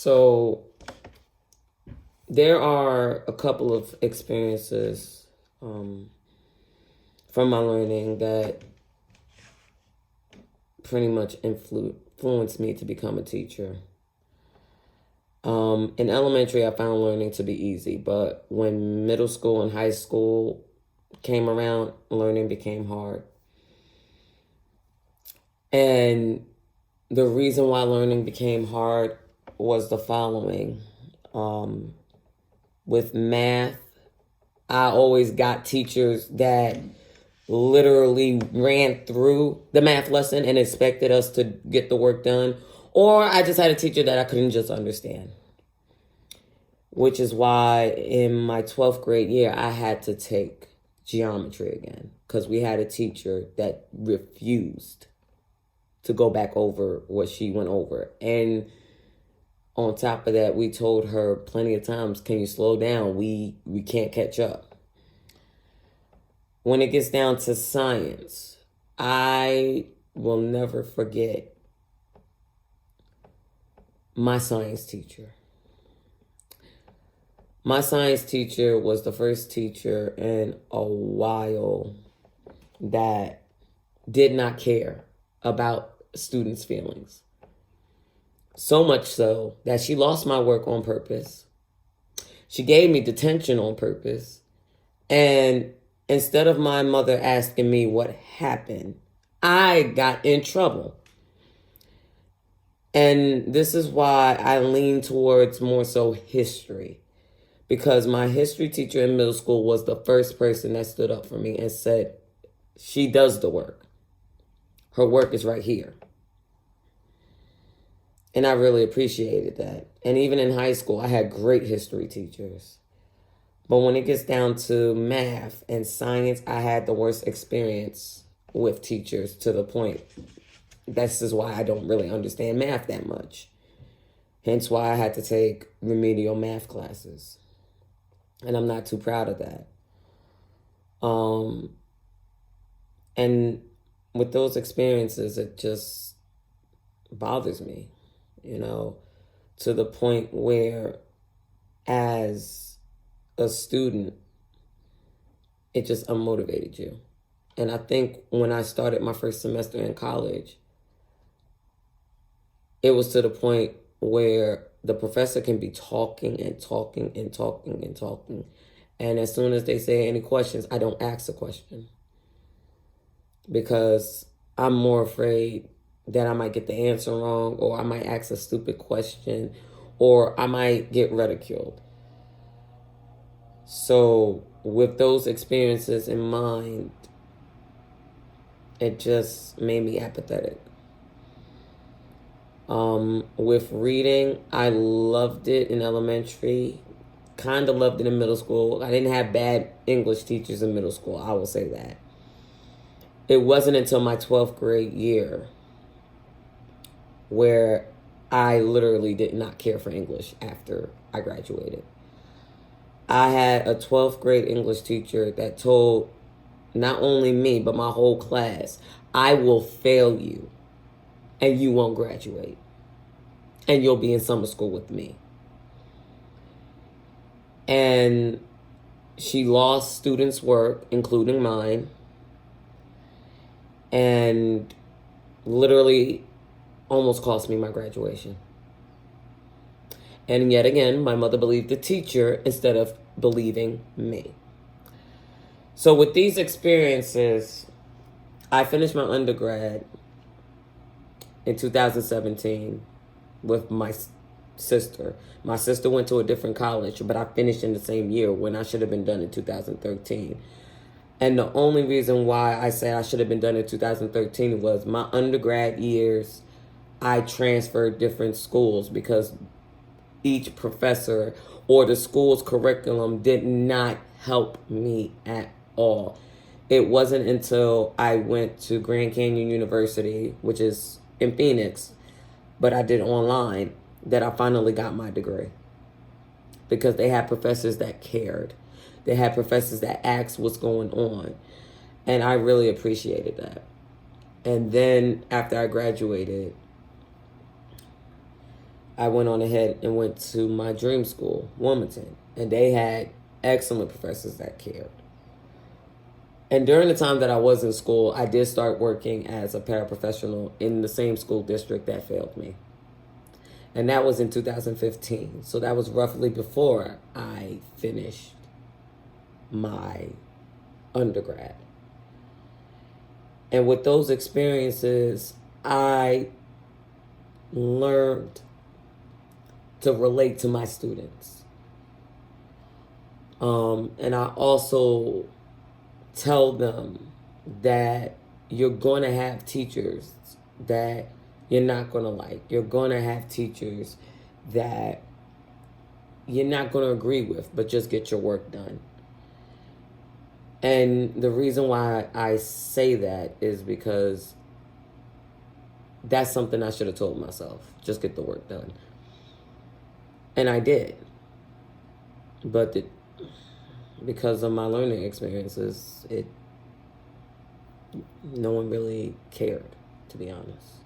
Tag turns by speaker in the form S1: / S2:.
S1: So there are a couple of experiences from my learning that pretty much influenced me to become a teacher. In elementary, I found learning to be easy, but when middle school and high school came around, learning became hard. And the reason why learning became hard was the following. With math, I always got teachers that literally ran through the math lesson and expected us to get the work done. Or I just had a teacher that I couldn't just understand. Which is why in my 12th grade year, I had to take geometry again. Because we had a teacher that refused to go back over what she went over. And on top of that, we told her plenty of times, can you slow down? We can't catch up. When it gets down to science, I will never forget my science teacher. My science teacher was the first teacher in a while that did not care about students' feelings. So much so that she lost my work on purpose. She gave me detention on purpose. And instead of my mother asking me what happened, I got in trouble. And this is why I lean towards more so history. Because my history teacher in middle school was the first person that stood up for me and said, she does the work. Her work is right here. And I really appreciated that. And even in high school, I had great history teachers. But when it gets down to math and science, I had the worst experience with teachers to the point. This is why I don't really understand math that much. Hence why I had to take remedial math classes. And I'm not too proud of that. And with those experiences, it just bothers me, to the point where as a student, it just unmotivated you. And I think when I started my first semester in college, it was to the point where the professor can be talking and talking and talking and talking. And as soon as they say any questions, I don't ask a question. Because I'm more afraid that I might get the answer wrong, or I might ask a stupid question, or I might get ridiculed. So with those experiences in mind, it just made me apathetic. With reading, I loved it in elementary, kind of loved it in middle school. I didn't have bad English teachers in middle school, I will say that. It wasn't until my 12th grade year where I literally did not care for English after I graduated. I had a 12th grade English teacher that told not only me, but my whole class, I will fail you and you won't graduate. And you'll be in summer school with me. And she lost students' work, including mine. And literally almost cost me my graduation. And yet again, my mother believed the teacher instead of believing me. So with these experiences, I finished my undergrad in 2017 with my sister. My sister went to a different college, but I finished in the same year when I should have been done in 2013. And the only reason why I say I should have been done in 2013 was my undergrad years, I transferred different schools because each professor or the school's curriculum did not help me at all. It wasn't until I went to Grand Canyon University, which is in Phoenix, but I did online, that I finally got my degree. Because they had professors that cared. They had professors that asked what's going on. And I really appreciated that. And then after I graduated, I went on ahead and went to my dream school, Wilmington, and they had excellent professors that cared. And during the time that I was in school, I did start working as a paraprofessional in the same school district that failed me. And that was in 2015. So that was roughly before I finished my undergrad. And with those experiences, I learned to relate to my students. And I also tell them that you're going to have teachers that you're not going to like. You're going to have teachers that you're not going to agree with, but just get your work done. And the reason why I say that is because that's something I should have told myself. Just get the work done. And I did. But because of my learning experiences, no one really cared, to be honest.